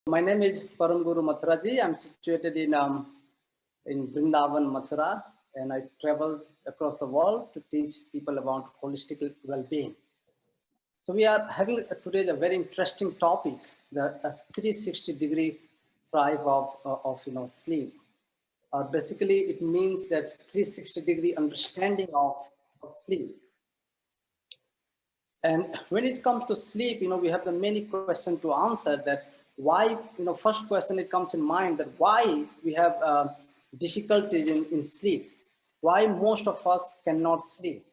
My name is Param Guru Mathura ji. I'm situated in Vrindavan, Mathura, and I travel across the world to teach people about holistic well-being. So we are having today a very interesting topic, the 360-degree thrive of sleep. Basically, it means that 360-degree understanding of sleep. And when it comes to sleep, we have the many questions to answer. That why, first question it comes in mind, that why we have difficulties in sleep, why most of us cannot sleep.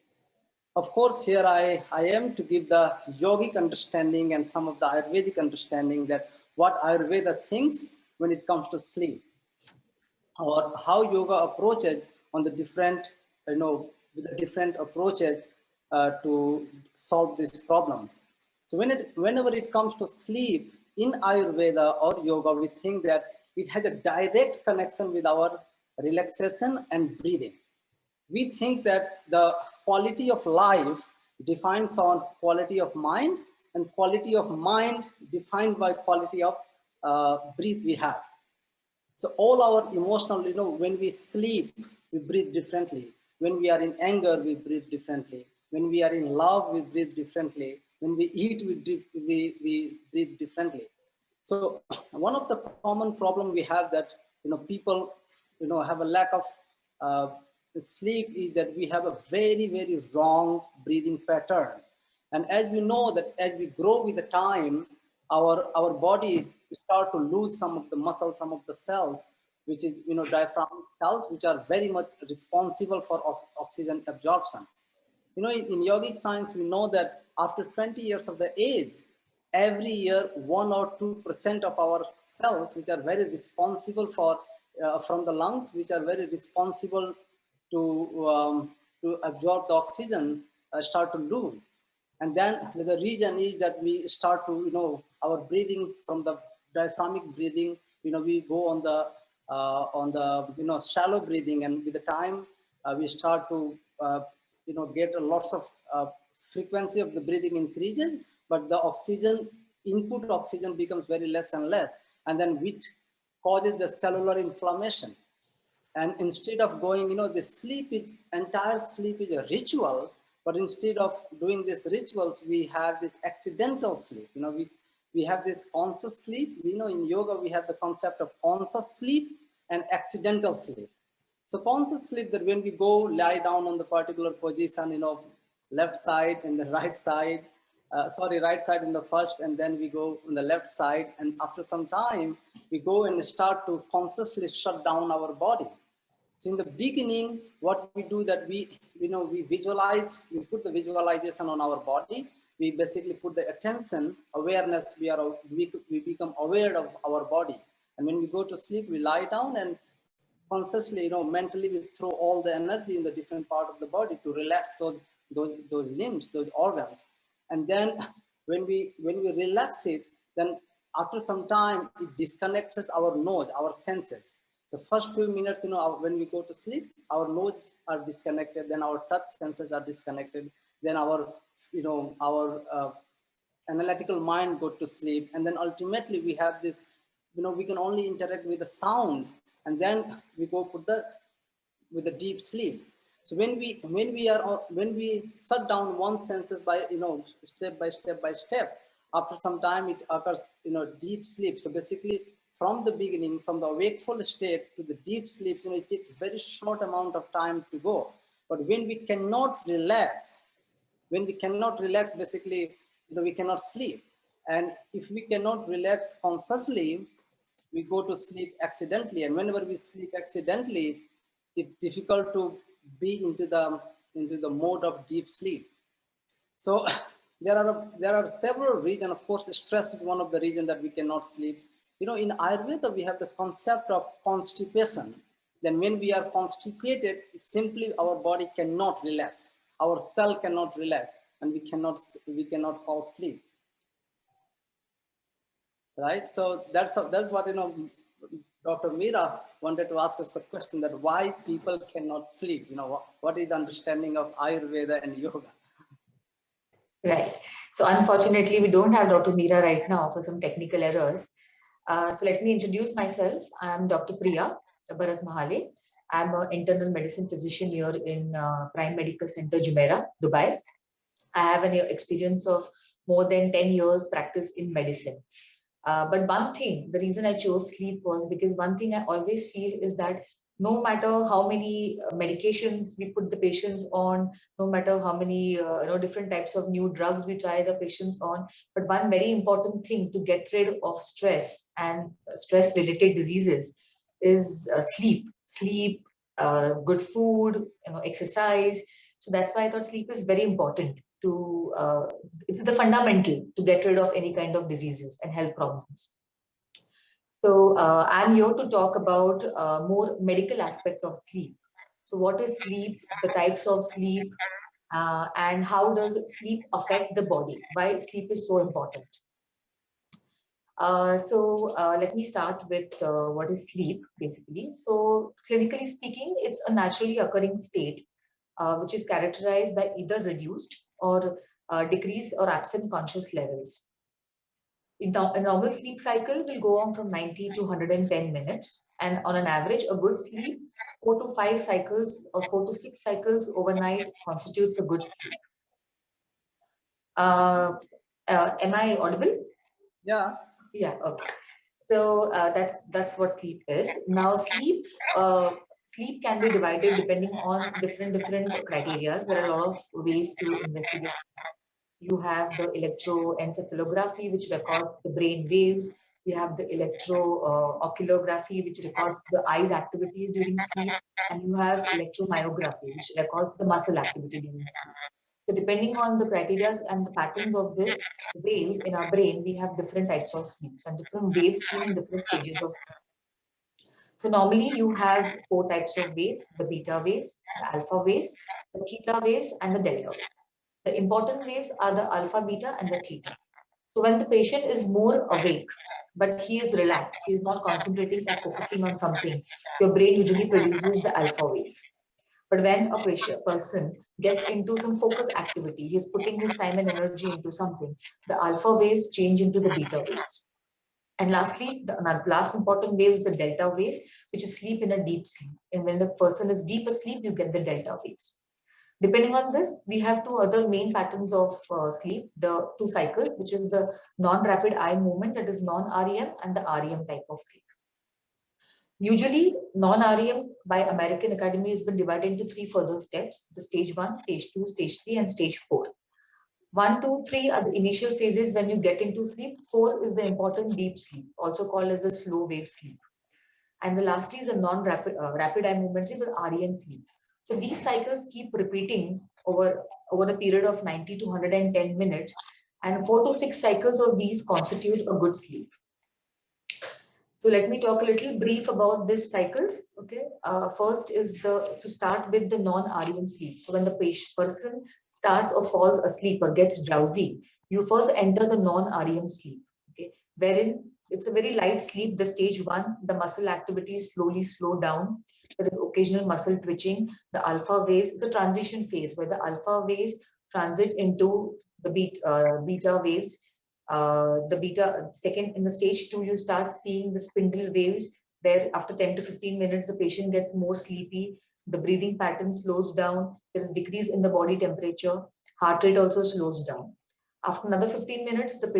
Of course, here I am to give the yogic understanding and some of the Ayurvedic understanding, that what Ayurveda thinks when it comes to sleep, or how yoga approaches on the different, with the different approaches to solve these problems. So whenever it comes to sleep in Ayurveda or yoga, we think that it has a direct connection with our relaxation and breathing. We think that the quality of life defines on quality of mind, and quality of mind defined by quality of breath we have. So all our emotional, when we sleep, we breathe differently. When we are in anger, we breathe differently. When we are in love, we breathe differently. When we eat, we breathe differently. So one of the common problem we have that, people, have a lack of sleep is that we have a very, very wrong breathing pattern. And as we know that as we grow with the time, our body start to lose some of the muscle, some of the cells, which is, diaphragmatic cells, which are very much responsible for oxygen absorption. In yogic science, we know that after 20 years of the age, every year 1 or 2% of our cells, which are very responsible for from the lungs, which are very responsible to absorb the oxygen, start to lose. And then the reason is that we start to, our breathing from the diaphragmatic breathing, we go on the shallow breathing, and with the time we start to get lots of frequency of the breathing increases, but the oxygen, input oxygen becomes very less and less, and then which causes the cellular inflammation. And instead of going, the sleep is, entire sleep is a ritual, but instead of doing these rituals, we have this accidental sleep. We have this conscious sleep. In yoga, we have the concept of conscious sleep and accidental sleep. So conscious sleep, that when we go lie down on the particular position, left side and the right side, right side in the first, and then we go on the left side. And after some time, we go and start to consciously shut down our body. So in the beginning, what we do that we visualize, we put the visualization on our body. We basically put the attention, awareness, we become aware of our body. And when we go to sleep, we lie down and consciously, mentally we throw all the energy in the different part of the body to relax those limbs, those organs. And then when we relax it, then after some time, it disconnects our nose, our senses. So first few minutes, when we go to sleep, our nodes are disconnected, then our touch senses are disconnected, then our analytical mind go to sleep, and then ultimately we have this, we can only interact with the sound, and then we go with the deep sleep. So when we shut down one senses by step by step, after some time it occurs deep sleep. So basically from the beginning, from the wakeful state to the deep sleep, it takes very short amount of time to go. But when we cannot relax, basically we cannot sleep. And if we cannot relax consciously, we go to sleep accidentally. And whenever we sleep accidentally, it's difficult to be into the mode of deep sleep. So there are several reasons. Of course, stress is one of the reasons that we cannot sleep. In Ayurveda, we have the concept of constipation. Then when we are constipated, simply our body cannot relax. Our cell cannot relax, and we cannot fall asleep. Right? So that's what, Dr. Meera wanted to ask us the question, that why people cannot sleep. What is the understanding of Ayurveda and yoga? Right. So unfortunately, we don't have Dr. Meera right now for some technical errors. So let me introduce myself. I'm Dr. Priya, Bharat Mahale. I'm an internal medicine physician here in Prime Medical Center, Jumeirah, Dubai. I have an experience of more than 10 years practice in medicine. But one thing, the reason I chose sleep was because one thing I always feel is that no matter how many medications we put the patients on, no matter how many different types of new drugs we try the patients on, but one very important thing to get rid of stress and stress-related diseases is sleep. Sleep, good food, exercise. So that's why I thought sleep is very important to it's the fundamental to get rid of any kind of diseases and health problems. So I'm here to talk about more medical aspect of sleep. So what is sleep, the types of sleep, and how does sleep affect the body? Why sleep is so important? Let me start with what is sleep basically. So clinically speaking, it's a naturally occurring state which is characterized by either reduced or decreased or absent conscious levels. A normal sleep cycle will go on from 90 to 110 minutes, and on an average, a good sleep, 4 to 5 cycles or 4 to 6 cycles overnight constitutes a good sleep. Am I audible? Yeah. Yeah. Okay. So that's what sleep is. Now, sleep can be divided depending on different criteria. There are a lot of ways to investigate. You have the electroencephalography, which records the brain waves. You have the electrooculography, which records the eyes activities during sleep. And you have electromyography, which records the muscle activity during sleep. So depending on the criteria and the patterns of this waves in our brain, we have different types of sleeps and different waves seen in different stages of sleep. So normally you have 4 types of waves: the beta waves, the alpha waves, the theta waves, and the delta waves. The important waves are the alpha, beta, and the theta. So when the patient is more awake, but he is relaxed, he is not concentrating or focusing on something, your brain usually produces the alpha waves. But when a person gets into some focus activity, he's putting his time and energy into something, the alpha waves change into the beta waves. And lastly, the last important wave is the delta wave, which is sleep in a deep sleep. And when the person is deep asleep, you get the delta waves. Depending on this, we have 2 other main patterns of sleep, the 2 cycles, which is the non-rapid eye movement, that is non-REM, and the REM type of sleep. Usually, non-REM by American Academy has been divided into 3 further steps: the stage 1, stage 2, stage 3, and stage 4. 1, 2, 3 are the initial phases when you get into sleep. 4 is the important deep sleep, also called as the slow wave sleep. And the lastly is the non-rapid rapid eye movement sleep, the REM sleep. So these cycles keep repeating over the period of 90 to 110 minutes, and 4 to 6 cycles of these constitute a good sleep. So let me talk a little brief about these cycles. Okay, first is to start with the non-REM sleep. So when the person starts or falls asleep or gets drowsy, you first enter the non-REM sleep. Okay, wherein it's a very light sleep. The stage 1, the muscle activities slowly slow down. There is occasional muscle twitching. The alpha waves, it's a transition phase where the alpha waves transit into the beta waves. The beta second, in the stage 2, you start seeing the spindle waves, where after 10 to 15 minutes the patient gets more sleepy, the breathing pattern slows down, there is decrease in the body temperature, heart rate also slows down. After another 15 minutes, the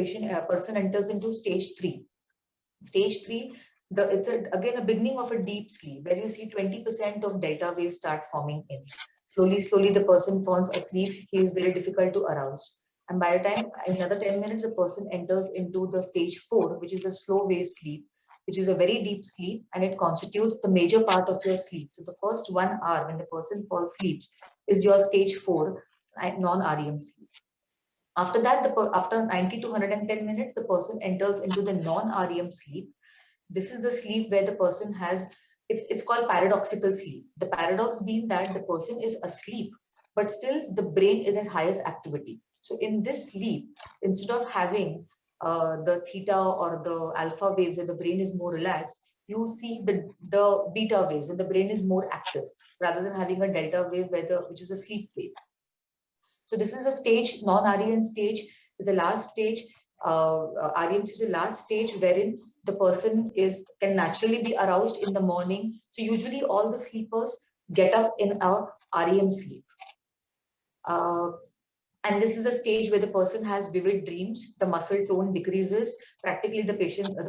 person enters into stage 3. Stage 3, again a beginning of a deep sleep, where you see 20% of delta waves start forming in. Slowly, the person falls asleep. He is very difficult to arouse. And by the time, in another 10 minutes, the person enters into the stage 4, which is the slow wave sleep, which is a very deep sleep, and it constitutes the major part of your sleep. So the first 1 hour when the person falls asleep is your stage 4 non-REM sleep. After that, after 90 to 110 minutes, the person enters into the non-REM sleep. This is the sleep where the person has, it's called paradoxical sleep. The paradox being that the person is asleep, but still the brain is at highest activity. So in this sleep, instead of having the theta or the alpha waves where the brain is more relaxed, you see the beta waves where the brain is more active, rather than having a delta wave which is a sleep wave. So this is a stage, non-REM stage is the last stage. REM is the last stage wherein the person can naturally be aroused in the morning. So usually all the sleepers get up in a REM sleep. And this is a stage where the person has vivid dreams, the muscle tone decreases, practically the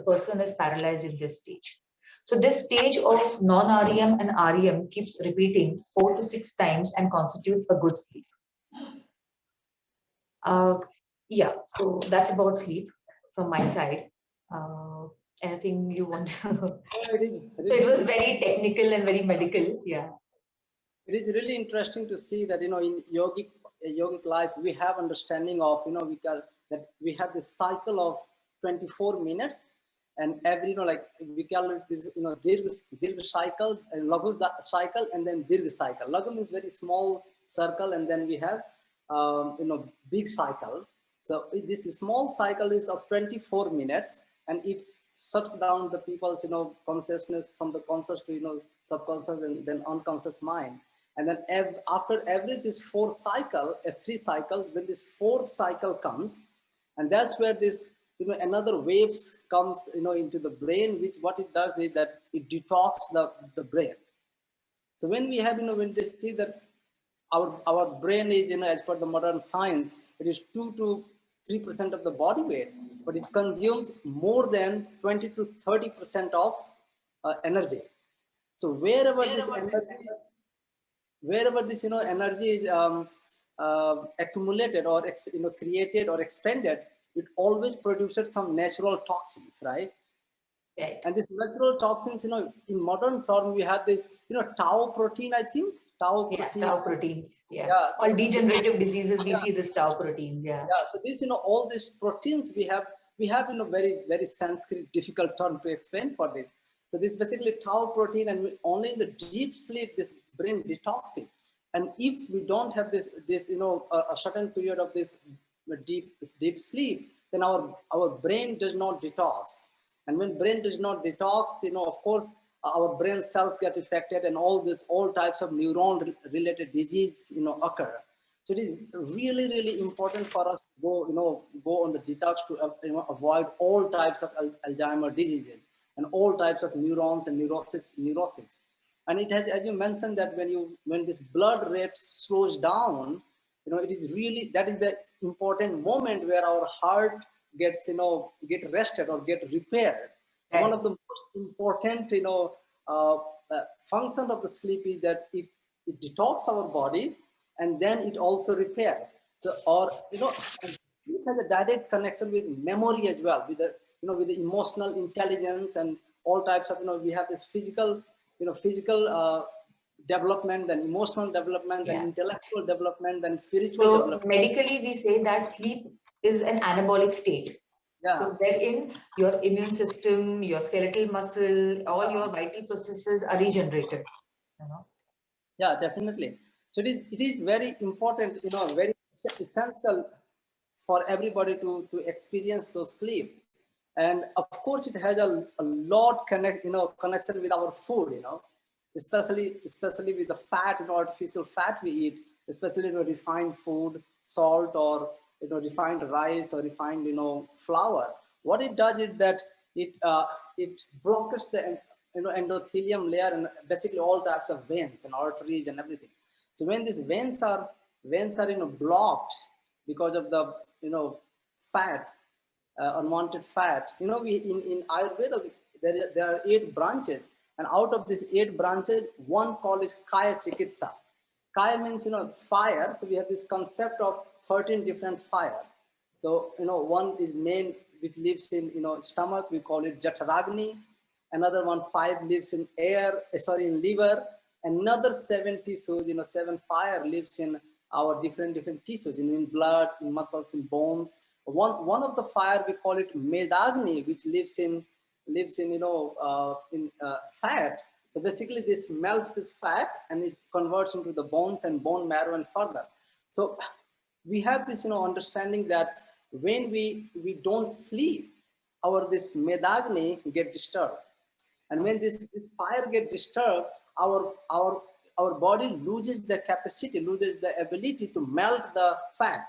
person is paralyzed in this stage. So this stage of non-REM and REM keeps repeating 4 to 6 times and constitutes a good sleep. Yeah, so that's about sleep from my side. Anything you want to? So it was very technical and very medical. Yeah. It is really interesting to see that, in yogic life, we have understanding of, that we have this cycle of 24 minutes, and every, like we call it this, dirgha cycle, and laghu cycle, and then dirgha cycle. Laghu means very small circle, and then we have, big cycle. So this small cycle is of 24 minutes, and it shuts down the people's, consciousness from the conscious to, subconscious and then unconscious mind. And then after every this 4 cycle, 3 cycle, when this 4th cycle comes, and that's where this, another waves comes, into the brain, which what it does is that it detoxes the brain. So when we have, when they see that our brain is, as per the modern science, it is 2 to 3% of the body weight, but it consumes more than 20 to 30% of energy. So wherever this energy is accumulated or created or expended, it always produces some natural toxins, right? Right. And these natural toxins, in modern term, we have this, tau protein, I think. Tau protein. Tau proteins. Yeah. All degenerative diseases, we see this tau proteins. Yeah. So this, all these proteins we have, very, very Sanskrit difficult term to explain for this. So this basically tau protein, and only in the deep sleep, this brain detoxing. And if we don't have this, a certain period of this deep sleep, then our brain does not detox. And when brain does not detox, of course, our brain cells get affected, and all types of neuron related disease, occur. So it is really, really important for us to go on the detox to avoid all types of Alzheimer's diseases and all types of neurons and neurosis. And it has, as you mentioned, that when this blood rate slows down, it is really, that is the important moment where our heart gets, get rested or get repaired. So one of the most important, function of the sleep is that it detox our body, and then it also repairs. So, or, it has a direct connection with memory as well, with the, with the emotional intelligence and all types of, we have this physical development, and emotional development, and intellectual development, and spiritual development. Medically, we say that sleep is an anabolic state. So therein, your immune system, your skeletal muscle, all your vital processes are regenerated. Yeah, definitely. So it is very important, very essential for everybody to experience those sleep. And of course, it has a lot connection with our food, especially with the fat, artificial fat we eat, especially refined food, salt, or refined rice, or refined flour. What it does is that it blocks the endothelium layer and basically all types of veins and arteries and everything. So when these veins are blocked because of the fat, unwanted fat, we in Ayurveda there are 8 branches, and out of these 8 branches, one called is Kaya Chikitsa. Kaya means fire. So we have this concept of 13 different fire. So one is main, which lives in stomach, we call it Jataragni. Another one 5 lives in in liver. Another 7 tissues, 7 fire lives in our different tissues, in blood, in muscles, in bones. One of the fire we call it Medagni, which lives in fat. So basically, this melts this fat and it converts into the bones and bone marrow and further. So we have this understanding that when we don't sleep, this Medagni get disturbed. And when this fire get disturbed, our body loses the capacity, loses the ability to melt the fat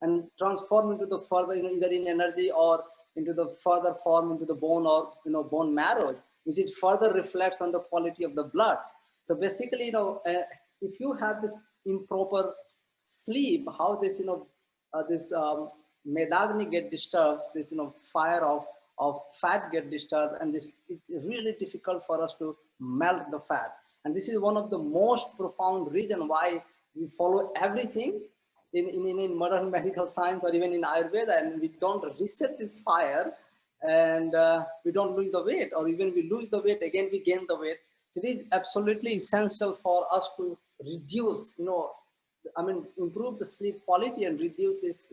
and transform into the further, either in energy or further form into the bone or bone marrow, which is further reflects on the quality of the blood. So basically, if you have this improper sleep, how this this medagni get disturbed, this fire of fat get disturbed, and this it's really difficult for us to melt the fat. And this is one of the most profound reason why we follow everything in modern medical science or even in Ayurveda, and we don't reset this fire, and we don't lose the weight, or even we lose the weight, again we gain the weight. So it is absolutely essential for us to reduce, improve the sleep quality and reduce this,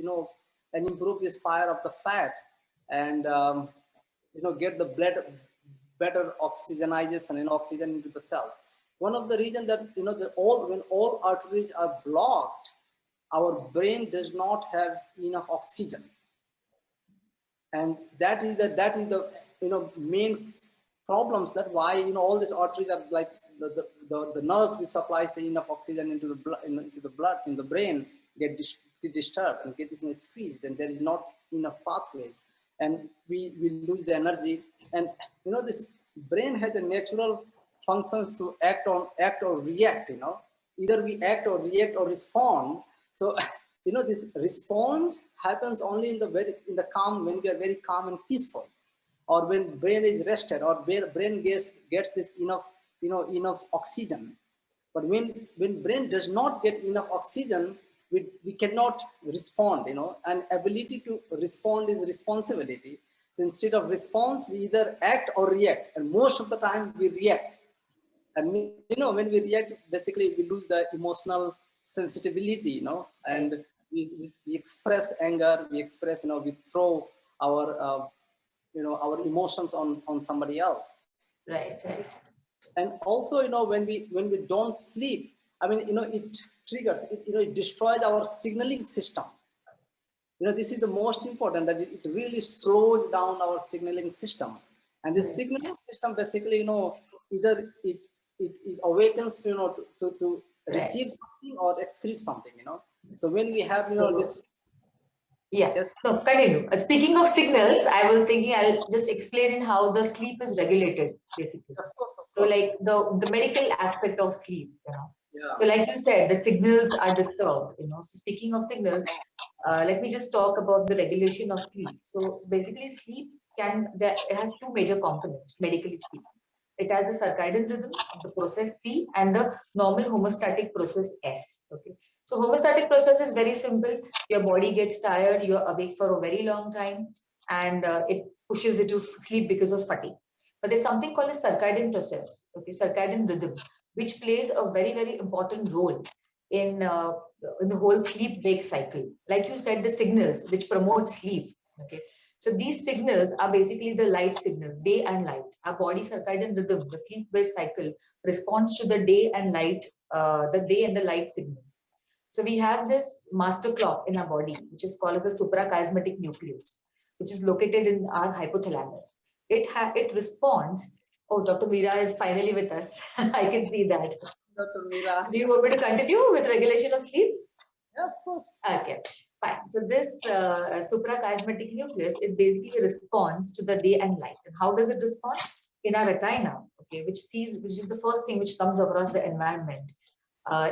and improve this fire of the fat, and get the blood better oxygenization and oxygen into the cell. One of the reasons that when all arteries are blocked, our brain does not have enough oxygen, and that is the main problems. That why all these arteries are like the nerve which supplies the enough oxygen into the blood, in the brain, get disturbed and get squeezed, and there is not enough pathways, and we lose the energy. And this brain has a natural function to act or react. Either we act or react or respond. So this response happens only in the calm, when we are very calm and peaceful, or when brain is rested, or brain gets this enough oxygen. But when brain does not get enough oxygen, we cannot respond. And ability to respond is responsibility. So instead of response, we either act or react, and most of the time we react. And when we react, basically we lose the emotional sensitivity, and we express anger, we express, we throw our our emotions on somebody else. Right. And also, when we don't sleep, it triggers, it destroys our signaling system. This is the most important, that it really slows down our signaling system. And this signaling system basically, either it awakens, to receive something or excrete something, So when we have, this. Yeah. Yes. No, continue. Speaking of signals, I was thinking I'll just explain in how the sleep is regulated, basically. Of course. So like the medical aspect of sleep, Yeah. So like you said, the signals are disturbed, So speaking of signals, let me just talk about the regulation of sleep. So basically sleep it has two major components, medically speaking. It has the circadian rhythm, the process C, and the normal homeostatic process S. Okay. So homeostatic process is very simple. Your body gets tired, you're awake for a very long time, and it pushes you to sleep because of fatigue. But there's something called a circadian process, okay, circadian rhythm, which plays a very, very important role in the whole sleep-wake cycle. Like you said, the signals which promote sleep, okay. So these signals are basically the light signals, day and light. Our body circadian rhythm, the sleep-wake cycle, responds to the day and the light signals. So we have this master clock in our body, which is called as a suprachiasmatic nucleus, which is located in our hypothalamus. It responds. Oh, Dr. Meera is finally with us. I can see that. Dr. Meera. So do you want me to continue with regulation of sleep? Yeah, of course. Okay, fine. So this suprachiasmatic nucleus, it basically responds to the day and light. And how does it respond? In our retina, okay, which is the first thing which comes across the environment.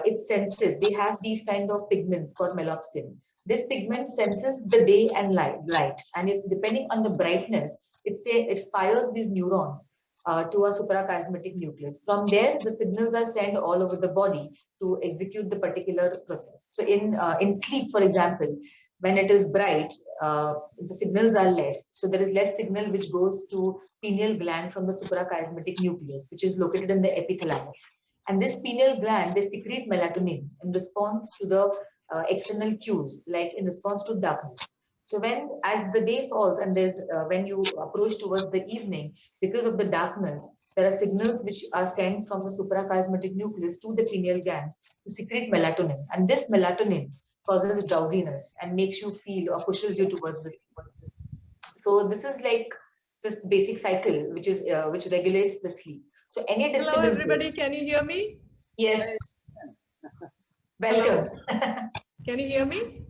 It senses, they have these kind of pigments called melopsin. This pigment senses the day and light, and depending on the brightness, it fires these neurons to a suprachiasmatic nucleus. From there, the signals are sent all over the body to execute the particular process. So in sleep, for example, when it is bright, the signals are less. So there is less signal which goes to pineal gland from the suprachiasmatic nucleus, which is located in the epithalamus. And this pineal gland, they secrete melatonin in response to the external cues, like in response to darkness. So as the day falls and when you approach towards the evening, because of the darkness, there are signals which are sent from the suprachiasmatic nucleus to the pineal glands to secrete melatonin. And this melatonin causes drowsiness and makes you feel or pushes you towards this. So this is like just basic cycle, which regulates the sleep. So any disturbances. Hello, everybody. Can you hear me? Yes. Welcome. Can you hear me?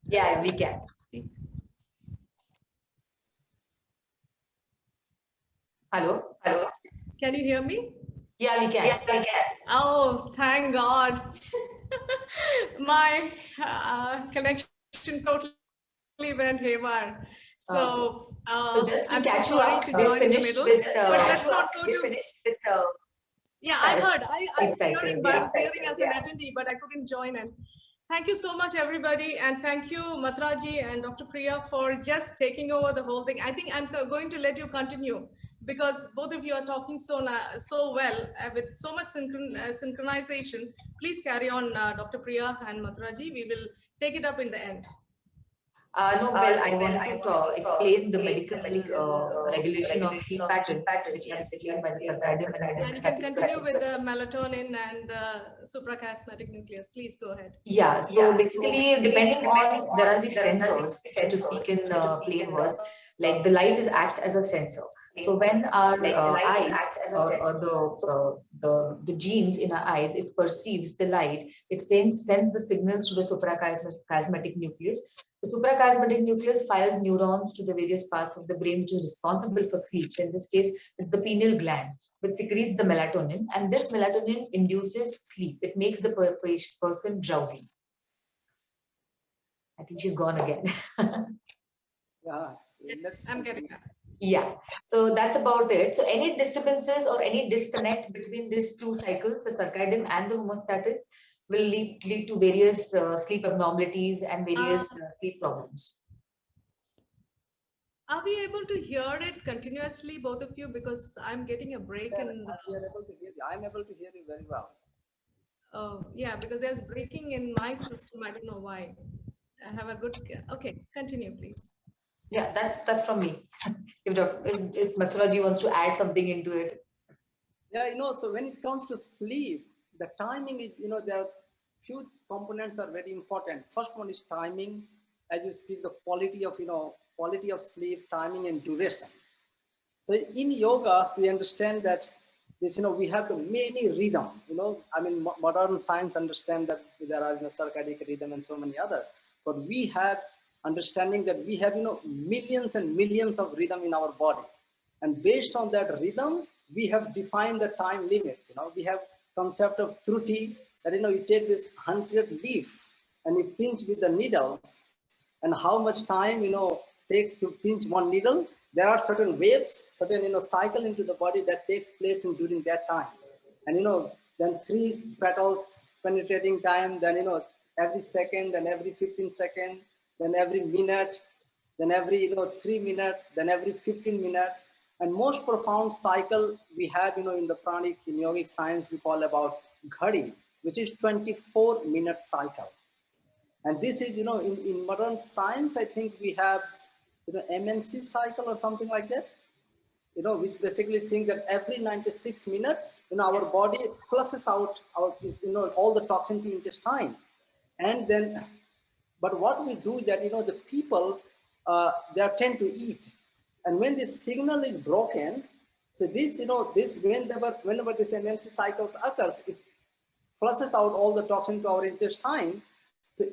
Yeah, we can. Speak. Hello? Hello. Can you hear me? Yeah, we can. Yeah, we can. Oh, thank God. My connection totally went haywire. So So I'm just so to catch you sorry to up, join we're in the finished middle. with But let's not go we're to. finished with Yeah, I heard. I sleep was hearing, cycles. but I Yeah. was hearing as an attendee, but I couldn't join in. Thank you so much, everybody. And thank you, Mathura ji and Dr. Priya, for just taking over the whole thing. I think I'm going to let you continue because both of you are talking so well with so much synchronization. Please carry on, Dr. Priya and Mathura ji. We will take it up in the end. No, well, I want to explain the medical regulation of sleep pattern, which are explained by the circadian and And you can homeostatic continue with cycles. the melatonin and the suprachiasmatic nucleus. Please go ahead. Yeah, so basically, depending on, there are these sensors, to speak in plain words, like the light is acts as a sensor. So when our eyes or the genes in our eyes, it perceives the light, it sends the signals to the suprachiasmatic nucleus. The suprachiasmatic nucleus fires neurons to the various parts of the brain which is responsible for sleep. So in this case, it's the pineal gland which secretes the melatonin, and this melatonin induces sleep. It makes the person drowsy. I think she's gone again. Yeah, I'm getting that. Yeah, so that's about it. So any disturbances or any disconnect between these two cycles, the circadian and the homeostatic, will lead to various sleep abnormalities and various sleep problems. Are we able to hear it continuously, both of you? Because I'm getting a break in. We are able to hear you. I'm able to hear you very well. Oh, yeah, because there's breaking in my system. I don't know why. I have a good. Okay, continue, please. Yeah, that's from me. if Mathura ji wants to add something into it. Yeah, so when it comes to sleep, the timing is, there are few components are very important. First one is timing, as you speak, the quality of, quality of sleep, timing and duration. So in yoga, we understand that this, we have many rhythm, I mean, modern science understand that there are, circadian rhythm and so many others, but we have understanding that we have, millions and millions of rhythm in our body. And based on that rhythm, we have defined the time limits. We have concept of truti, that, you take this 100 leaf and you pinch with the needles, and how much time, takes to pinch one needle. There are certain waves, certain, cycle into the body that takes place during that time. And, then 3 petals penetrating time, then, every second, then every 15 seconds, then every minute, then every 3 minutes, then every 15 minutes. And most profound cycle we have, in the pranic, in yogic science, we call about ghadi, which is 24-minute cycle. And this is, in modern science, I think we have, MMC cycle or something like that, which basically think that every 96 minutes, our body flushes out our, all the toxin to intestine. And then, but what we do is that, the people, they tend to eat. And when this signal is broken, so this, whenever this MMC cycles occurs, it flushes out all the toxin to our intestine. So,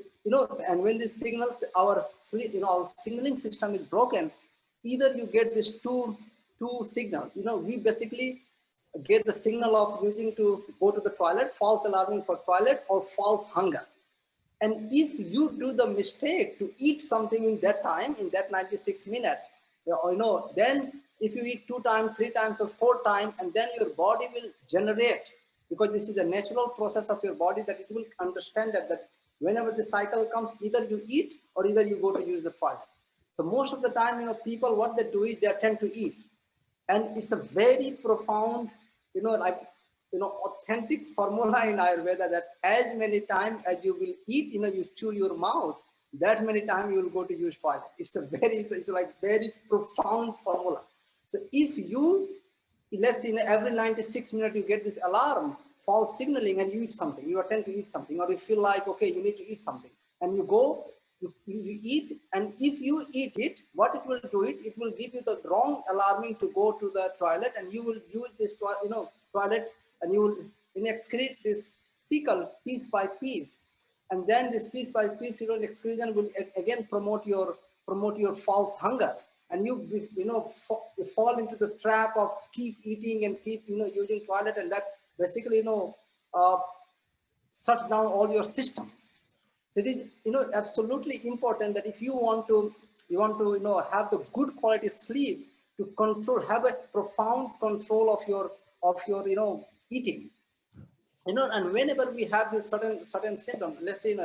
and when this signals, our sleep, our signaling system is broken, either you get this two signal, we basically get the signal of using to go to the toilet, false alarming for toilet, or false hunger. And if you do the mistake to eat something in that time, in that 96 minutes, then if you eat 2 times, 3 times, or 4 times, and then your body will generate, because this is the natural process of your body, that it will understand that whenever the cycle comes, either you eat or either you go to use the toilet. So most of the time, people, what they do is they tend to eat. And it's a very profound, like, authentic formula in Ayurveda, that as many times as you will eat, you chew your mouth, that many times you will go to use toilet. It's it's like very profound formula. So if you, let's say, every 96 minutes you get this alarm, false signaling, and you eat something, you attend to eat something, or you feel like, okay, you need to eat something, and you go, you eat, and if you eat it, what it will do, it will give you the wrong alarming to go to the toilet, and you will use this toilet, and you will excrete this fecal piece by piece, and then this piece by piece, excretion will again promote your false hunger. and you fall into the trap of keep eating and keep using toilet, and that basically shuts down all your systems. So it is absolutely important that if you want to have the good quality sleep, to have a profound control of your eating. And whenever we have this certain symptoms, let's say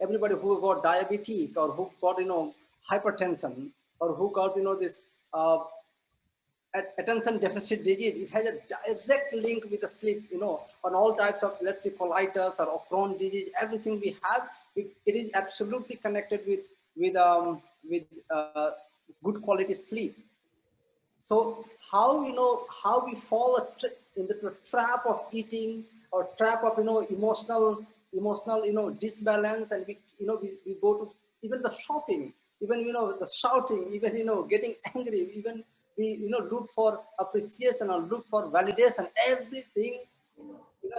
everybody who got diabetes, or who got hypertension, or who got this attention deficit disease, it has a direct link with the sleep, on all types of, let's say, colitis or Crohn's disease, everything we have, it is absolutely connected with good quality sleep. So how we fall into the trap of eating, or trap of emotional disbalance, and we go to even the shopping, even the shouting, even getting angry, even we look for appreciation or look for validation, everything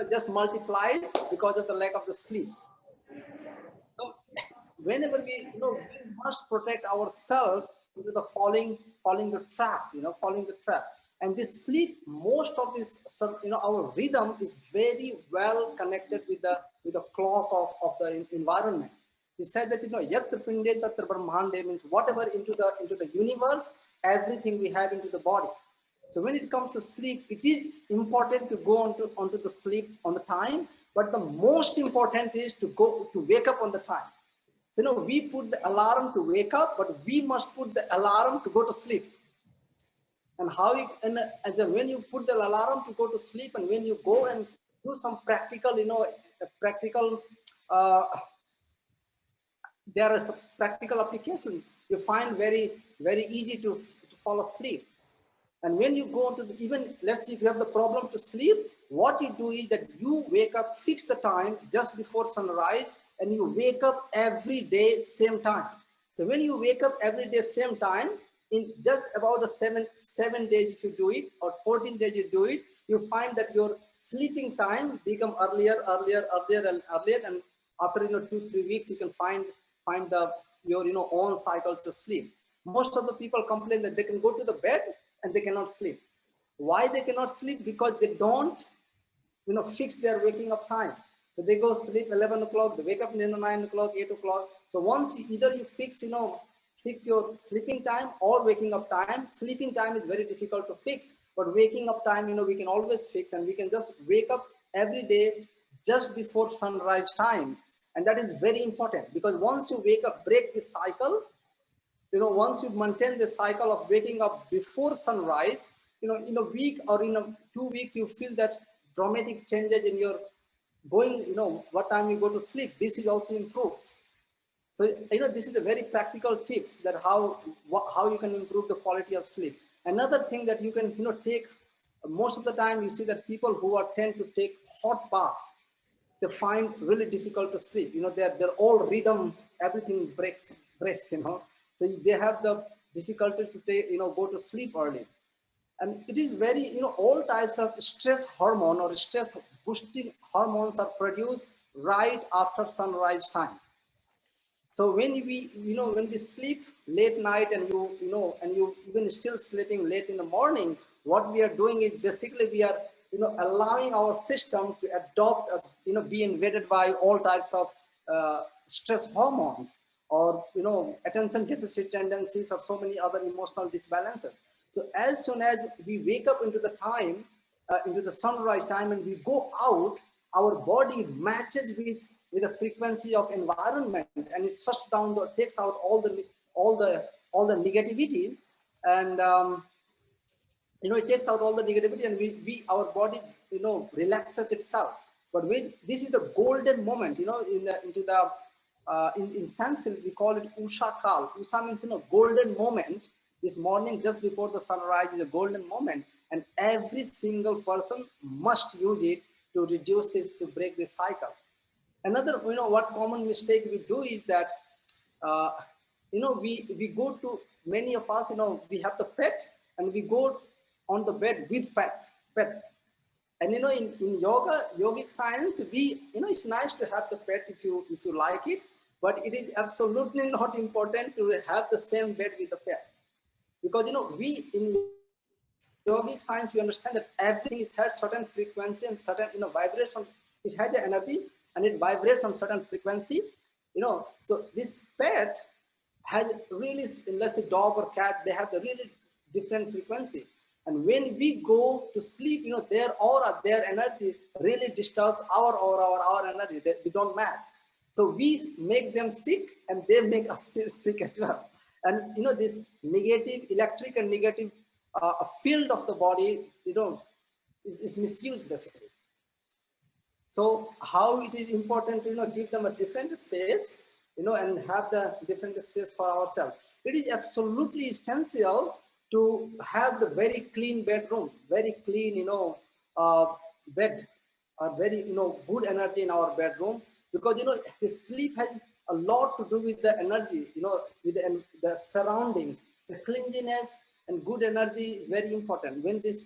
just multiplied because of the lack of the sleep. So whenever we must protect ourselves into the falling the trap, falling the trap. And this sleep, most of this, our rhythm is very well connected with the clock of the environment. He said that yat pinde tatra brahmande, means whatever into the universe, everything we have into the body. So when it comes to sleep, it is important to go onto the sleep on the time, but the most important is to wake up on the time. So we put the alarm to wake up, but we must put the alarm to go to sleep. And when you put the alarm to go to sleep, and when you go and do some practical, there are some practical applications, you find very, very easy to fall asleep. And when you go to even, let's see, if you have the problem to sleep, what you do is that you wake up, fix the time just before sunrise, and you wake up every day same time. So when you wake up every day same time, in just about the seven days, if you do it, or 14 days you do it, you find that your sleeping time become earlier, and after 2-3 weeks, you can find your own cycle to sleep. Most of the people complain that they can go to the bed and they cannot sleep. Why they cannot sleep? Because they don't fix their waking up time. So they go sleep 11 o'clock, they wake up 9 o'clock, 8 o'clock. So once either you fix your sleeping time or waking up time. Sleeping time is very difficult to fix, but waking up time, we can always fix, and we can just wake up every day just before sunrise time. And that is very important, because once you wake up, break this cycle, once you maintain the cycle of waking up before sunrise, in a week or in 2 weeks, you feel that dramatic changes in your going, what time you go to sleep. This is also improves. So, this is a very practical tips that how you can improve the quality of sleep. Another thing that you can, take, most of the time you see that people who tend to take hot bath, they find really difficult to sleep. Their all rhythm, everything breaks. So they have the difficulty to take, go to sleep early. And it is very, all types of stress hormone or stress boosting hormones are produced right after sunrise time. So when we sleep late night, and you even still sleeping late in the morning, what we are doing is basically we are, allowing our system to adopt, be invaded by all types of stress hormones, or, attention deficit tendencies, or so many other emotional disbalances. So as soon as we wake up into the time, into the sunrise time, and we go out, our body matches with the frequency of environment, and it shuts down, takes out all the negativity, and it takes out all the negativity, and our body relaxes itself. But this is the golden moment, in Sanskrit we call it Usha Kal. Usha means golden moment. This morning just before the sunrise is a golden moment, and every single person must use it to reduce this, to break this cycle. Another, what common mistake we do is that, we go to, many of us, we have the pet, and we go on the bed with pet. And in yogic science, it's nice to have the pet if you like it, but it is absolutely not important to have the same bed with the pet. Because, we in yogic science, we understand that everything is has certain frequency and certain, vibrates on, it has the energy and it vibrates on certain frequency, so this pet has really, unless a dog or cat, they have the really different frequency. And when we go to sleep, their aura, their energy really disturbs our aura or our energy. We don't match. So we make them sick and they make us sick as well. And, this negative, electric and negative field of the body, is misused basically. So how it is important to, give them a different space, and have the different space for ourselves. It is absolutely essential to have the very clean bedroom, very clean, bed, very, good energy in our bedroom, because, the sleep has a lot to do with the energy, with the surroundings. The cleanliness and good energy is very important. When this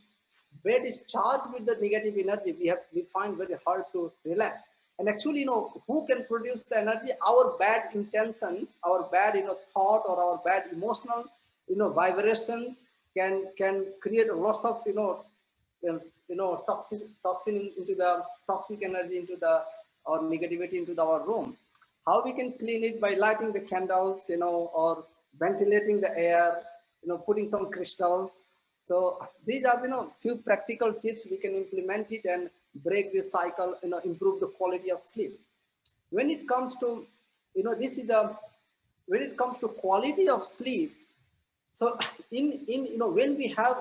bed is charged with the negative energy, we find very hard to relax. And actually, who can produce the energy? Our bad intentions, our bad, thought, or our bad emotional, vibrations can create lots of, toxin into the toxic energy into the, or negativity into our room. How we can clean it? By lighting the candles, or ventilating the air, putting some crystals. So these are, few practical tips we can implement it and break this cycle, improve the quality of sleep. When it comes to, when it comes to quality of sleep, so when we have,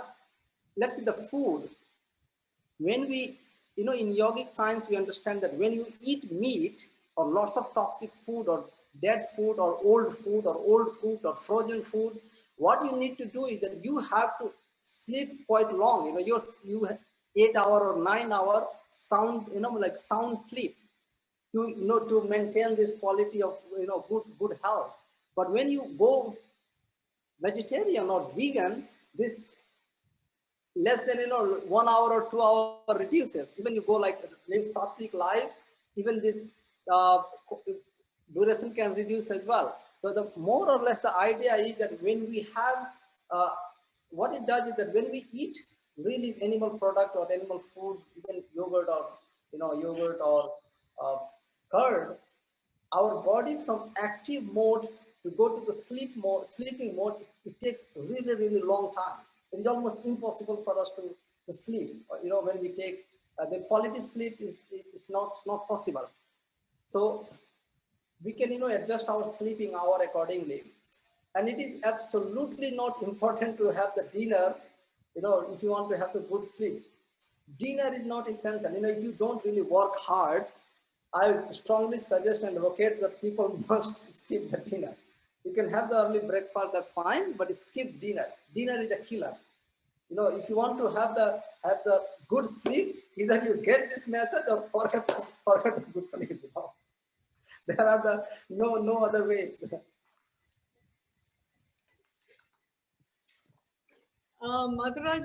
let's say, the food, when we, in yogic science, we understand that when you eat meat or lots of toxic food or dead food or old cooked or frozen food, what you need to do is that you have to sleep quite long. You 8-hour or 9-hour sound, like sound sleep to, to maintain this quality of, good health. But when you go vegetarian or vegan, this less than 1 hour or 2 hour reduces. Even you go like live sattvic life, even this duration can reduce as well. So the more or less the idea is that when we have what it does is that when we eat really animal product or animal food, even yogurt or yogurt or curd, our body from active mode to go to the sleeping mode, it takes really long time. It is almost impossible for us to sleep. When we take the quality sleep is not possible. So we can adjust our sleeping hour accordingly. And it is absolutely not important to have the dinner, if you want to have the good sleep. Dinner is not essential. If you don't really work hard, I strongly suggest and advocate that people must skip the dinner. You can have the early breakfast, that's fine, but skip dinner. Dinner is a killer. If you want to have the good sleep, either you get this message or forget the good sleep. There are the no other way. Mathura,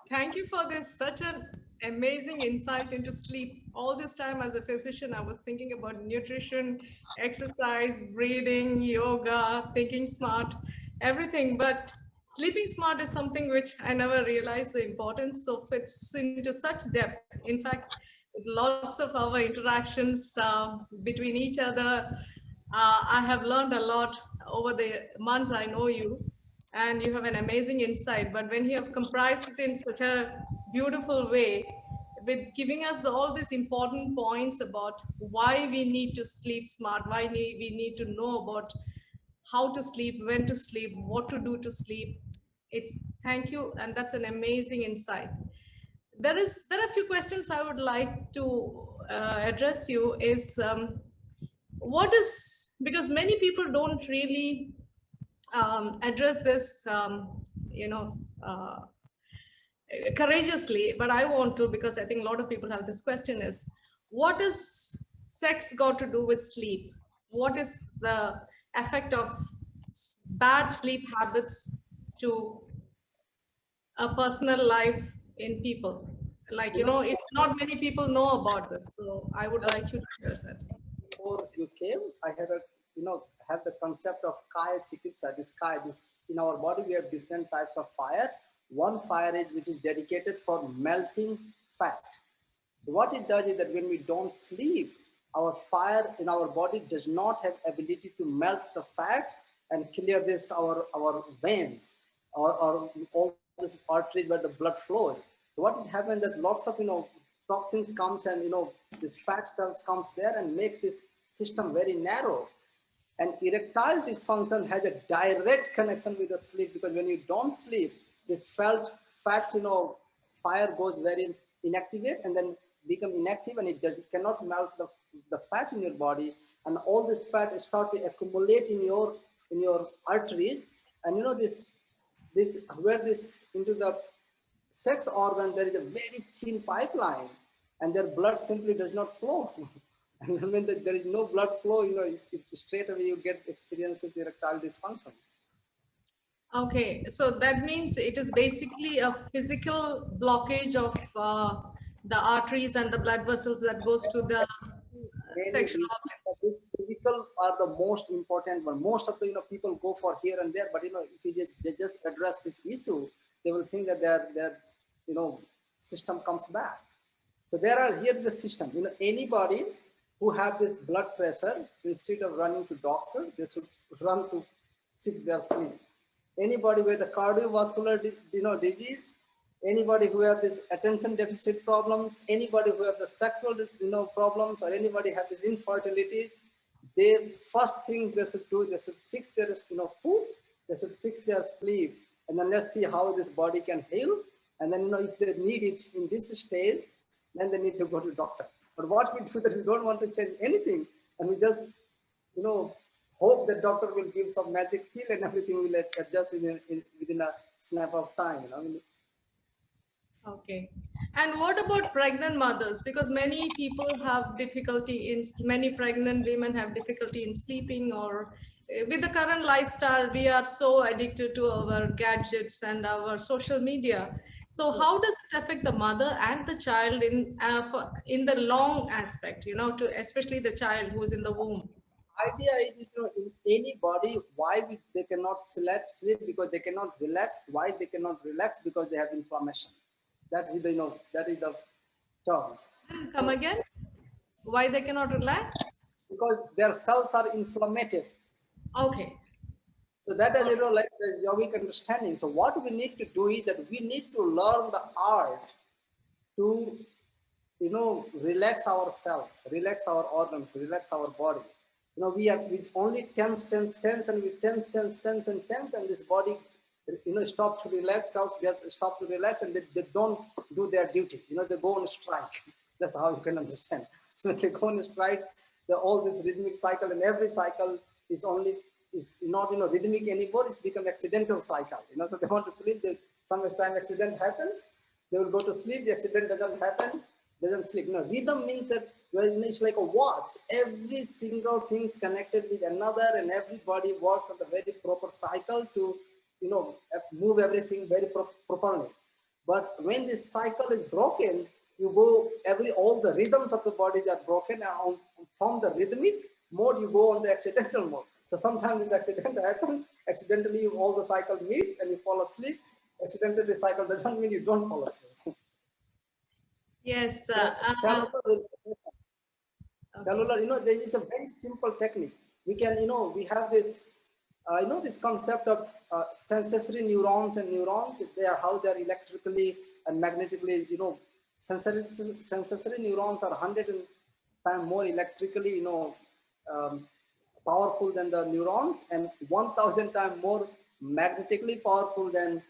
thank you for this such an amazing insight into sleep. All this time as a physician, I was thinking about nutrition, exercise, breathing, yoga, thinking smart, everything. But sleeping smart is something which I never realized the importance of. It's into such depth. In fact, lots of our interactions between each other, I have learned a lot over the months I know you, and you have an amazing insight. But when you have comprised it in such a beautiful way, with giving us all these important points about why we need to sleep smart, why we need to know about how to sleep, when to sleep, what to do to sleep. Thank you, and that's an amazing insight. There are a few questions I would like to address you. Is what is, because many people don't really address this, uh, courageously, but I want to, because I think a lot of people have this question: is what is sex got to do with sleep? What is the effect of bad sleep habits to a personal life in people? Like, it's not many people know about this, so I would like you to share that. Before you came, I had a have the concept of kaya chikitsa. This kaya, this in our body we have different types of fire. One fire is which is dedicated for melting fat. What it does is that when we don't sleep, our fire in our body does not have ability to melt the fat and clear this our veins or all these arteries where the blood flows. So what it happens that lots of toxins comes and this fat cells comes there and makes this system very narrow. And erectile dysfunction has a direct connection with the sleep, because when you don't sleep, this fat, fire goes very inactivate and then become inactive, and it cannot melt the fat in your body, and all this fat start to accumulate in your arteries, and this where this into the sex organ there is a very thin pipeline, and their blood simply does not flow. And when there is no blood flow, straight away you get experience with erectile dysfunction. Okay, so that means it is basically a physical blockage of the arteries and the blood vessels that goes to the sexual organs. This physical are the most important one. Most of the people go for here and there, but if they just address this issue, they will think that their system comes back. So there are here the system. Anybody who have this blood pressure, instead of running to doctor, they should run to fix their sleep. Anybody with a cardiovascular disease, anybody who have this attention deficit problems, anybody who have the sexual problems, or anybody have this infertility, they first thing they should do, they should fix their food, they should fix their sleep, and then let's see how this body can heal. And then if they need it in this stage, then they need to go to doctor. But what we do that we don't want to change anything, and we just hope the doctor will give some magic pill and everything will adjust within a snap of time. Okay. And what about pregnant mothers? Because many people have difficulty many pregnant women have difficulty in sleeping, or with the current lifestyle, we are so addicted to our gadgets and our social media. So how does it affect the mother and the child in the long aspect, to especially the child who is in the womb? Idea is, in any body, why they cannot sleep because they cannot relax. Why they cannot relax? Because they have inflammation. That is the term. Come again? Why they cannot relax? Because their cells are inflamed. Okay. So that is like the yogic understanding. So what we need to do is that we need to learn the art to relax ourselves, relax our organs, relax our body. We only tense, and we tense, and this body, stop to relax, cells stop to relax, and they don't do their duties. They go on strike. That's how you can understand. So when they go on strike, all this rhythmic cycle, and every cycle is not rhythmic anymore. It's become accidental cycle. So they want to sleep. Sometimes accident happens. They will go to sleep. The accident doesn't happen. Doesn't sleep. Rhythm means that it's like a watch. Every single thing is connected with another, and everybody works on the very proper cycle to move everything very properly. But when this cycle is broken, all the rhythms of the bodies are broken, and from the rhythmic mode you go on the accidental mode. So sometimes this accident happens, accidentally all the cycle meet and you fall asleep. Accidentally the cycle doesn't mean you don't fall asleep. Yes. Cellular, there is a very simple technique. We can, we have this, this concept of sensory neurons and neurons. How they are electrically and magnetically, sensory neurons are 100 times more electrically, powerful than the neurons, and 1,000 times more magnetically powerful than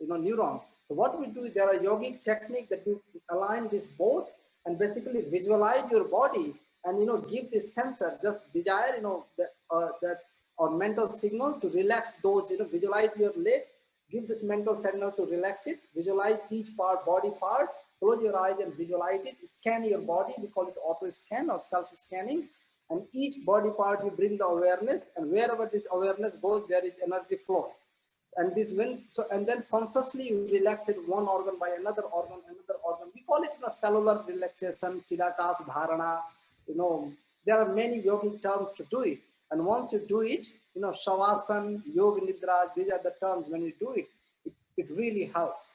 neurons. So what we do is there are yogic technique that you align this both and basically visualize your body and give this sensor just desire that or mental signal to relax those. Visualize your leg, give this mental signal to relax it, visualize each body part, close your eyes and visualize it, scan your body. We call it auto scan or self scanning. And each body part you bring the awareness, and wherever this awareness goes, there is energy flow. And then consciously you relax it one organ by another organ. We call it cellular relaxation, chidakas, dharana, there are many yogic terms to do it. And once you do it, you know, Shavasana, Yoga Nidra, these are the terms. When you do it, it really helps.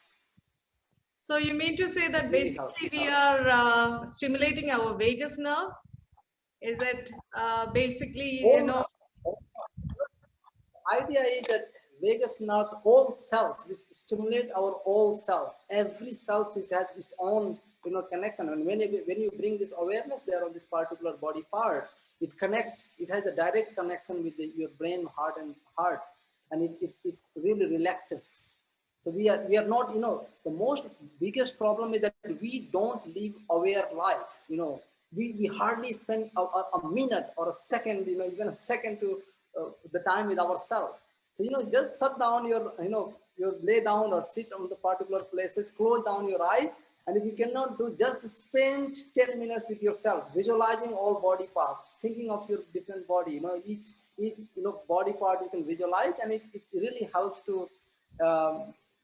So you mean to say that Really basically helps. we are stimulating our vagus nerve? Is it basically, you know? Idea is that vagus nerve, all cells, we stimulate our all cells. Every cell has its own, you know, connection. And when you bring this awareness there on this particular body part, it connects. It has a direct connection with your brain, heart, and it really relaxes. So we are not, you know, the most biggest problem is that we don't live aware life. You know, we hardly spend a minute or a second, you know, even a second to the time with ourselves. So, you know, just shut down your, you know, you lay down or sit on the particular places, close down your eye. And if you cannot do, just spend 10 minutes with yourself, visualizing all body parts, thinking of your different body, you know, each you know, body part you can visualize, and it really helps to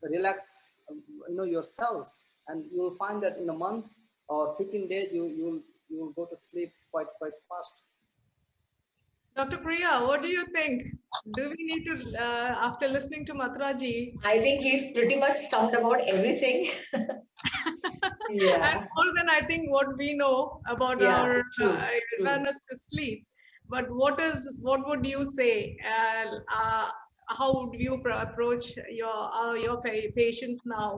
relax, you know, yourself. And you will find that in a month or 15 days, you will go to sleep quite fast. Dr. Priya, what do you think? Do we need to, after listening to Mathura ji? I think he's pretty much summed about everything. Yeah. And more than I think what we know about Yeah, our true. awareness to sleep. But what would you say? How would you approach your patients now?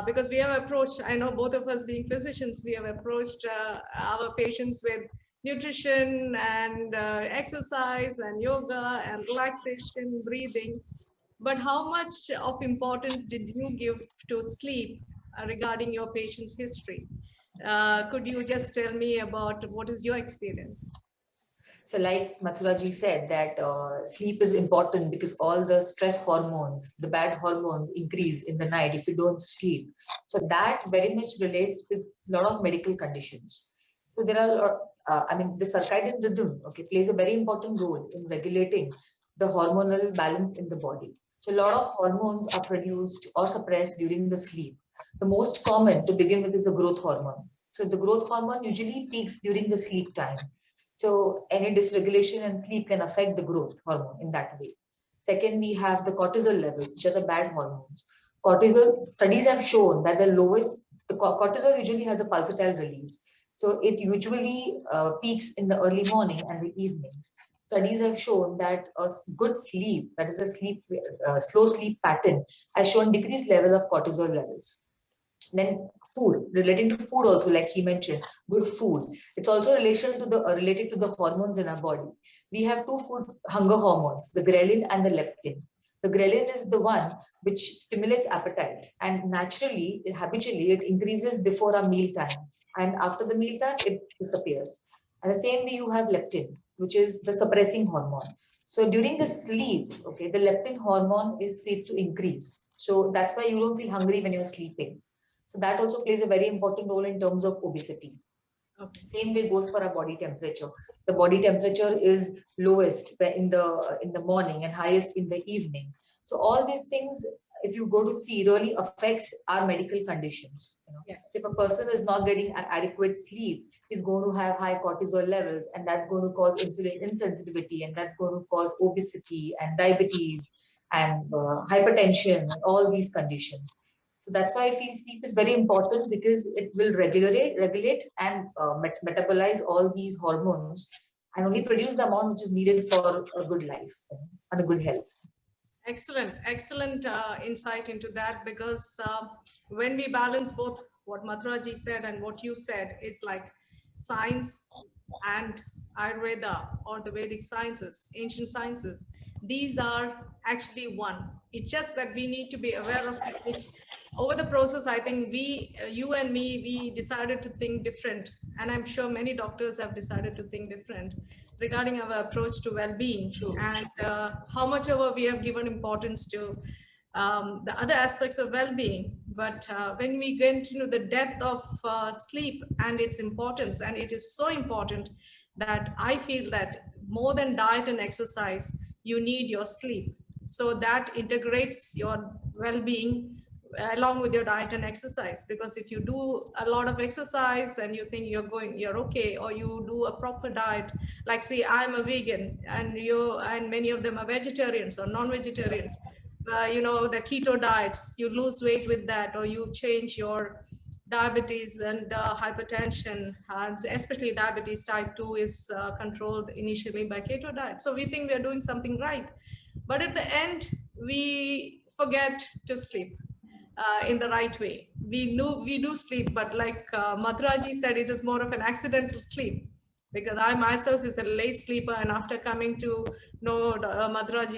Because we have approached, I know both of us being physicians, we have approached our patients with nutrition and exercise and yoga and relaxation, breathing. But how much of importance did you give to sleep regarding your patient's history? Could you just tell me about what is your experience? So like Mathura ji said that sleep is important because all the stress hormones, the bad hormones increase in the night if you don't sleep. So that very much relates with a lot of medical conditions. So there are, I mean, the circadian rhythm, okay, plays a very important role in regulating the hormonal balance in the body. So a lot of hormones are produced or suppressed during the sleep. The most common to begin with is the growth hormone. So the growth hormone usually peaks during the sleep time. So any dysregulation in sleep can affect the growth hormone in that way. Second, we have the cortisol levels, which are the bad hormones. Cortisol studies have shown that the cortisol usually has a pulsatile release. So it usually peaks in the early morning and the evenings. Studies have shown that a good sleep, that is a slow sleep pattern, has shown decreased level of cortisol levels. Then food, relating to food also, like he mentioned, good food. It's also related to the hormones in our body. We have two food hunger hormones, the ghrelin and the leptin. The ghrelin is the one which stimulates appetite, and naturally, habitually, it increases before our meal time, and after the meal time, it disappears. And the same way, you have leptin, which is the suppressing hormone. So during the sleep, okay, the leptin hormone is said to increase. So that's why you don't feel hungry when you're sleeping. So that also plays a very important role in terms of obesity. Okay. Same way goes for our body temperature. The body temperature is lowest in the morning and highest in the evening. So all these things, if you go to see, really affects our medical conditions. You know? Yes. So if a person is not getting adequate sleep, he's going to have high cortisol levels, and that's going to cause insulin insensitivity, and that's going to cause obesity and diabetes and hypertension and all these conditions. So that's why I feel sleep is very important, because it will regulate and metabolize all these hormones and only produce the amount which is needed for a good life and a good health. Excellent insight into that, because when we balance both what Mathura ji said and what you said, is like science and Ayurveda, or the Vedic sciences, ancient sciences, these are actually one. It's just that we need to be aware of it, which over the process, I think you and me, we decided to think different. And I'm sure many doctors have decided to think different regarding our approach to well-being, and how much ever we have given importance to the other aspects of well-being. But when we get into the depth of sleep and its importance, and it is so important that I feel that more than diet and exercise, you need your sleep. So that integrates your well-being along with your diet and exercise. Because if you do a lot of exercise and you think you're okay, or you do a proper diet, like say I'm a vegan and many of them are vegetarians or non-vegetarians, the keto diets, you lose weight with that, or you change your diabetes and hypertension, especially diabetes type 2 is controlled initially by keto diet. So we think we are doing something right, but at the end we forget to sleep in the right way. We do sleep, but like Mathura said, it is more of an accidental sleep, because I myself is a late sleeper, and after coming to know Mathura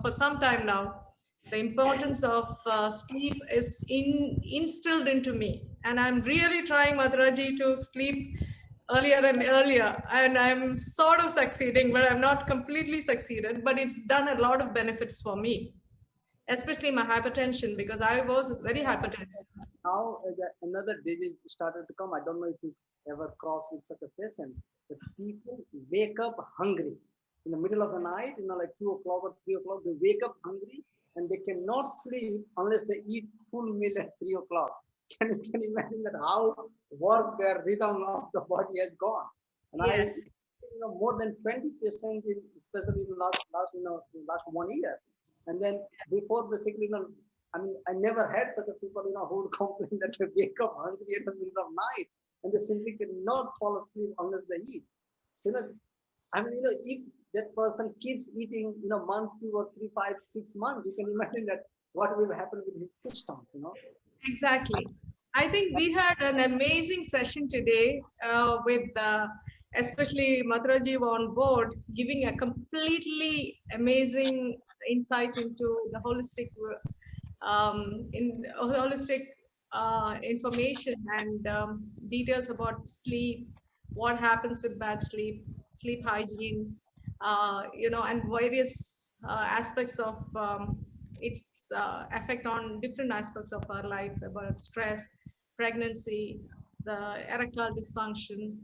for some time now, the importance of sleep is instilled into me, and I'm really trying, Mathura to sleep earlier and earlier, and I'm sort of succeeding, but I'm not completely succeeded, but it's done a lot of benefits for me, especially my hypertension, because I was very hypertensive. Now another disease started to come. I don't know if you ever crossed with such a patient. The people wake up hungry in the middle of the night, like 2 o'clock or 3 o'clock. They wake up hungry and they cannot sleep unless they eat full meal at 3 o'clock. Can you imagine that how was their rhythm of the body has gone? And Yes. I more than 20%, especially in the last 1 year. And then before basically, I never had such a people, who would complain that they wake up hungry at the middle of night and they simply cannot fall asleep unless they eat. So, if that person keeps eating, month, 2 or 3, 5, 6 months, you can imagine that what will happen with his systems, Exactly. I think we had an amazing session today with especially Mathura on board, giving a completely amazing insight into the holistic information and details about sleep, what happens with bad sleep, sleep hygiene, and various aspects of its effect on different aspects of our life, about stress, pregnancy, the erectile dysfunction,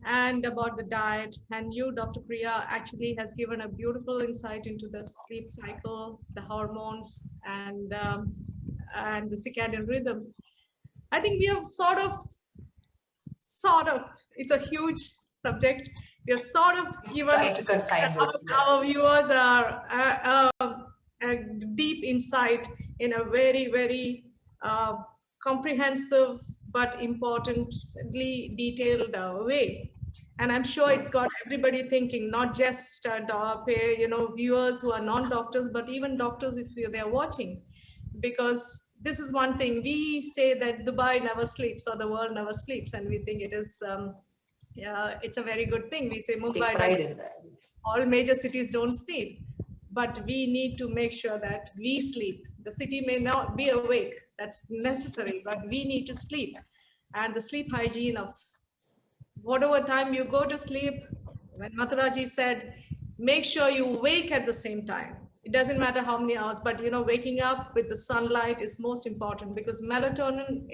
and about the diet. And you, Dr. Priya, actually has given a beautiful insight into the sleep cycle, the hormones, and the circadian rhythm. I think we have sort of, it's a huge subject. We have sort of given Trying to confine it. our viewers a deep insight in a very, very comprehensive but importantly detailed way. And I'm sure it's got everybody thinking, not just viewers who are non-doctors, but even doctors if they're watching. Because this is one thing, we say that Dubai never sleeps or the world never sleeps, and we think it is it's a very good thing. We say Mumbai does, all major cities don't sleep, but we need to make sure that we sleep. The city may not be awake, that's necessary, but we need to sleep. And the sleep hygiene of whatever time you go to sleep, when Mathura said, make sure you wake at the same time. It doesn't matter how many hours, but waking up with the sunlight is most important, because melatonin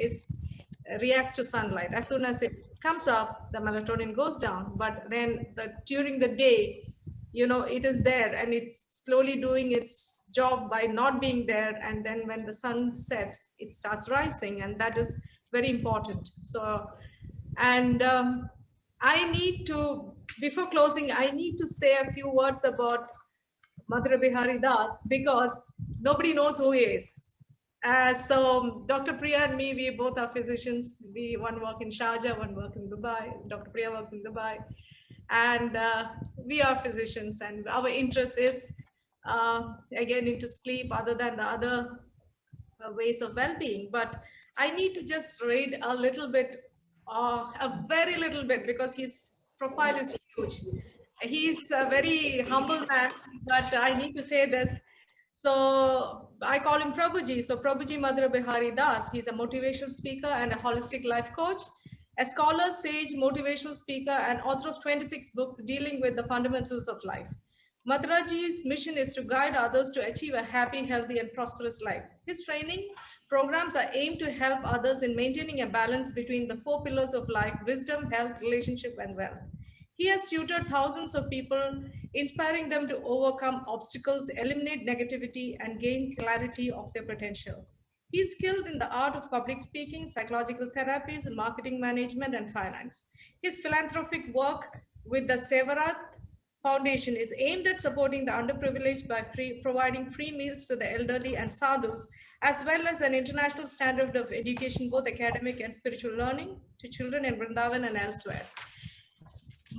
reacts to sunlight. As soon as it comes up, the melatonin goes down. But then during the day, it is there and it's slowly doing its job by not being there. And then when the sun sets, it starts rising, and that is very important. So, and I need to, before closing, I need to say a few words about Madhura Bihari Das, because nobody knows who he is. So Dr. Priya and me, we both are physicians. One work in Sharjah, one work in Dubai. Dr. Priya works in Dubai. And we are physicians, and our interest is again into sleep, other than the other ways of well-being. But I need to just read a little bit, a very little bit, because his profile is huge. He's a very humble man, but I need to say this. So I call him Prabhuji. So Prabhuji Madhura Bihari Das, he's a motivational speaker and a holistic life coach, a scholar, sage, motivational speaker, and author of 26 books dealing with the fundamentals of life. Mathuraji's mission is to guide others to achieve a happy, healthy, and prosperous life. His training programs are aimed to help others in maintaining a balance between the 4 pillars of life: wisdom, health, relationship, and wealth. He has tutored thousands of people inspiring them to overcome obstacles, eliminate negativity, and gain clarity of their potential. He's skilled in the art of public speaking, psychological therapies, marketing management, and finance. His philanthropic work with the Sevarat Foundation is aimed at supporting the underprivileged by providing free meals to the elderly and sadhus, as well as an international standard of education, both academic and spiritual learning, to children in Vrindavan and elsewhere.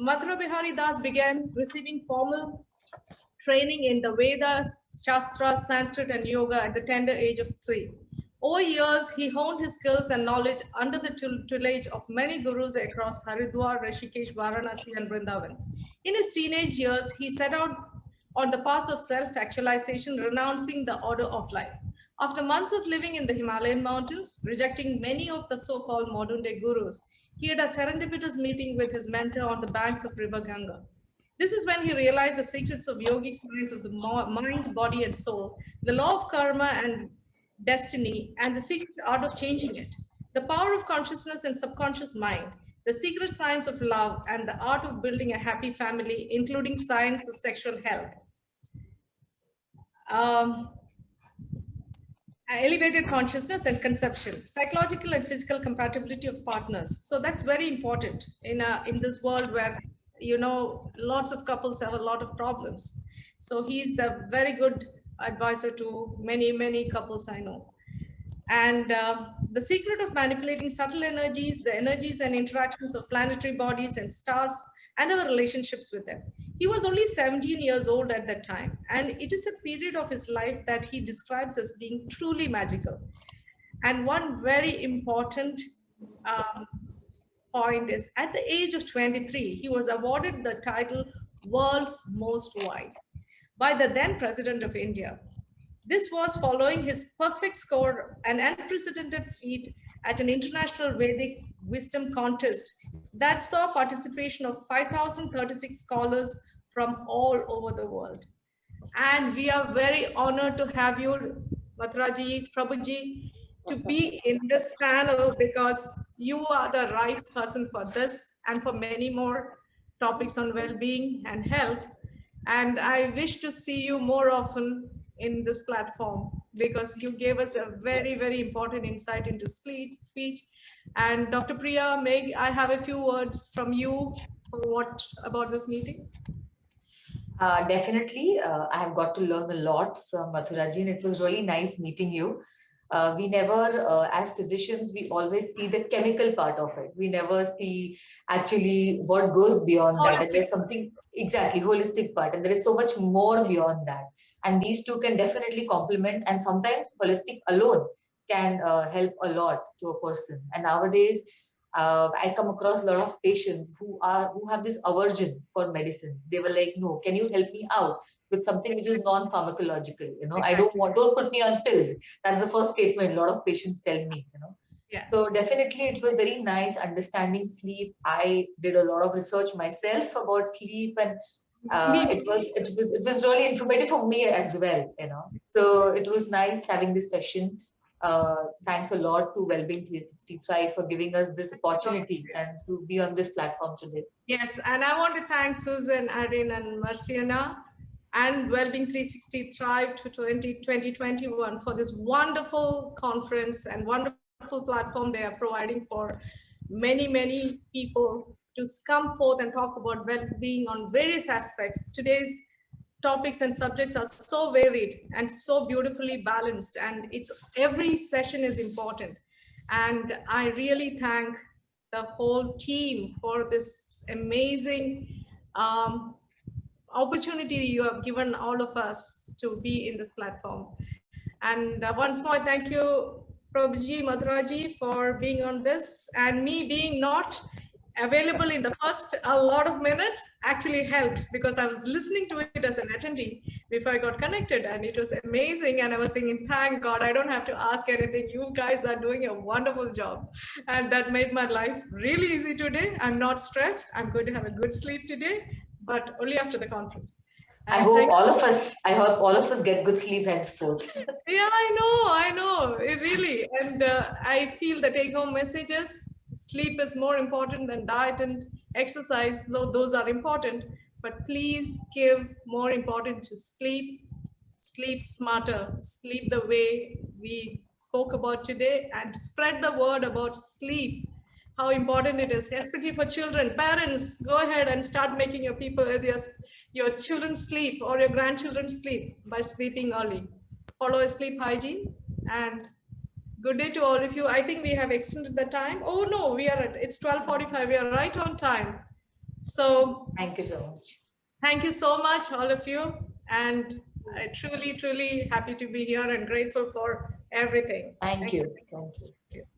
Mathura Bihari Das began receiving formal training in the Vedas, Shastras, Sanskrit, and Yoga at the tender age of 3. Over years, he honed his skills and knowledge under the tutelage of many gurus across Haridwar, Rishikesh, Varanasi, and Vrindavan. In his teenage years, he set out on the path of self-actualization, renouncing the order of life. After months of living in the Himalayan mountains, rejecting many of the so-called modern-day gurus, he had a serendipitous meeting with his mentor on the banks of River Ganga. This is when he realized the secrets of yogic science of the mind, body, and soul, the law of karma and destiny, and the secret art of changing it, the power of consciousness and subconscious mind, the secret science of love, and the art of building a happy family, including science of sexual health. Elevated consciousness and conception, psychological and physical compatibility of partners. So that's very important in this world where, you know, lots of couples have a lot of problems. So he's a very good advisor to many, many couples I know. And the secret of manipulating subtle energies, the energies and interactions of planetary bodies and stars, and our relationships with them. He was only 17 years old at that time, and it is a period of his life that he describes as being truly magical. And one very important point is, at the age of 23, he was awarded the title World's Most Wise by the then President of India. This was following his perfect score, an unprecedented feat at an international Vedic wisdom contest that saw participation of 5,036 scholars from all over the world. And we are very honored to have you, Mathuraji, Prabhuji, to be in this panel, because you are the right person for this and for many more topics on well-being and health. And I wish to see you more often in this platform, because you gave us a very, very important insight into speech. And Dr. Priya, may I have a few words from you for what about this meeting? Definitely. I have got to learn a lot from Mathuraji, and it was really nice meeting you. We never, as physicians, we always see the chemical part of it. We never see actually what goes beyond that. And there's something, exactly, holistic part. And there is so much more beyond that. And these two can definitely complement, and sometimes holistic alone can help a lot to a person. And nowadays, I come across a lot of patients who have this aversion for medicines. They were like, no, can you help me out with something which is non-pharmacological? You know, exactly. Don't put me on pills. That's the first statement a lot of patients tell me, you know. Yeah. So definitely it was very nice understanding sleep. I did a lot of research myself about sleep, and it was really informative for me as well, you know. So it was nice having this session. Thanks a lot to Wellbeing360 for giving us this opportunity and to be on this platform today. Yes, and I want to thank Susan, Irene, and Marciana and Wellbeing360 Thrive to 2021 for this wonderful conference and wonderful platform they are providing for many, many people to come forth and talk about well-being on various aspects. Today's topics and subjects are so varied and so beautifully balanced, and every session is important. And I really thank the whole team for this amazing opportunity you have given all of us to be in this platform. And once more, thank you, Prabhuji, Mathuraji, for being on this, and me being not available in the first a lot of minutes actually helped, because I was listening to it as an attendee before I got connected, and it was amazing. And I was thinking, thank God, I don't have to ask anything. You guys are doing a wonderful job. And that made my life really easy today. I'm not stressed. I'm going to have a good sleep today, but only after the conference. I hope all of us get good sleep henceforth. Yeah, I know, it really. And I feel the take-home messages, sleep is more important than diet and exercise, though those are important. but please give more importance to sleep. Sleep smarter, sleep the way we spoke about today, and spread the word about sleep, how important it is, especially for children. Parents, go ahead and start making your your children sleep or your grandchildren sleep by sleeping early. Follow a sleep hygiene, and good day to all of you. I think we have extended the time. Oh no, it's 12:45. We are right on time. So Thank you so much. thank you so much, all of you. And I truly, truly happy to be here and grateful for everything. Thank you. Thank you.